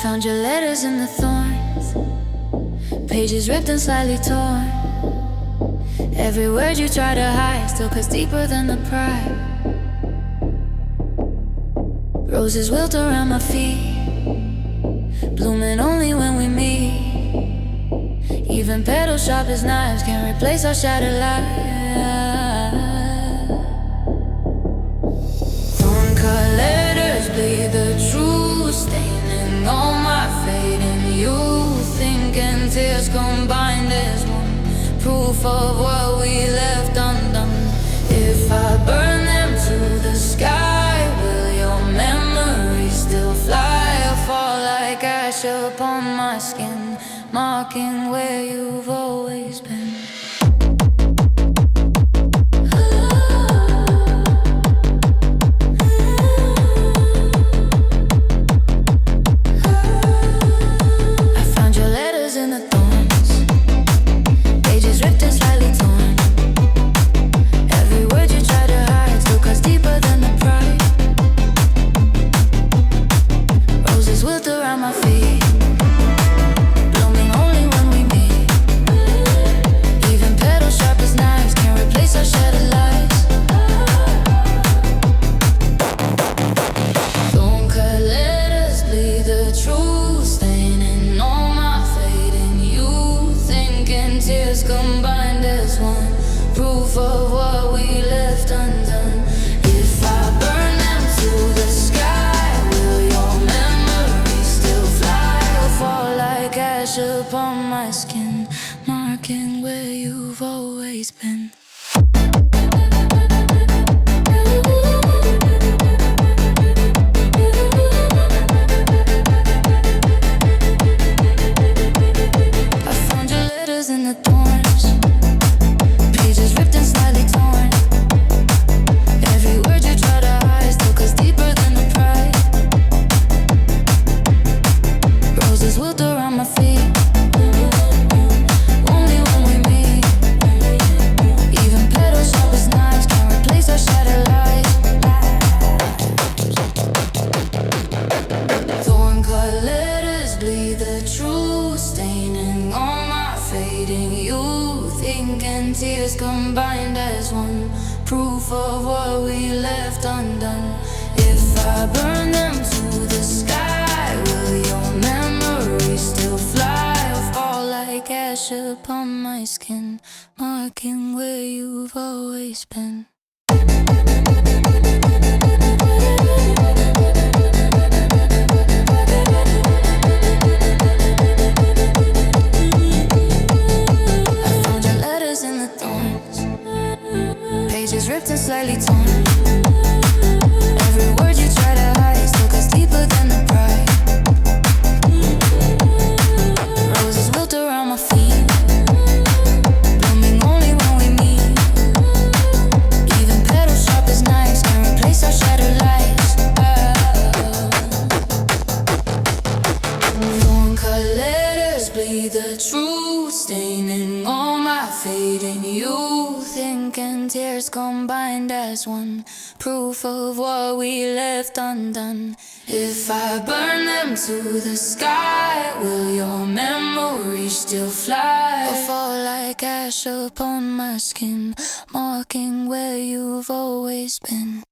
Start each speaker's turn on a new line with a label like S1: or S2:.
S1: found your letters in the thorns, pages ripped and slightly torn. Every word you try to hide still cuts deeper than the pride. Roses wilt around my feet, blooming only when we meet. Even petals sharp as knives can't replace our shattered lives. Thorn-cut letters bleed the truth, staining all my fate and youth. Ink and tears combined as one, proof of what we left undone. If I burn them to the sky, will your memory still fly or fall like ash upon my skin, marking where you've always been? I found your letters in the thorns, pages ripped and slightly torn. Every word you try to hide still cuts deeper than the pride. Roses wilt around my feet, blooming only when we meet. Even petals sharp as knives can't replace our shattered lives. Thorn-cut letters bleed the truth, staining all my fate and youth. Ink and tears combined as one, proof of what we left undone. If I burn them to the sky, will your memory still fly or fall like ash upon my skin, marking where you've always been? I found your letters in the thorns, pages ripped and slightly torn. Every word you try to hide still cuts deeper than the pride. Roses wilt around my feet, only when we meet. Even petals sharp as knives can't replace our shattered lives. Thorn-cut letters bleed the truth, staining all my fading youth. Ink and tears combined as one, proof of what we left undone. If I burn them to the sky, will your memory still fly or fall like ash upon my skin, marking where you've always been? I found your letters in the thorns, pages ripped and slightly torn. Every word you try to hide still cuts deeper than the pride. Roses wilt around my feet, blooming only when we meet. Even petals sharp as knives can't replace our shattered lives. Thorn-cut letters bleed the truth, staining all my fading youth. Ink and tears combined as one, proof of what we left undone. If I burn them to the sky, will your memory still fly or fall like ash upon my skin, marking where you've always been?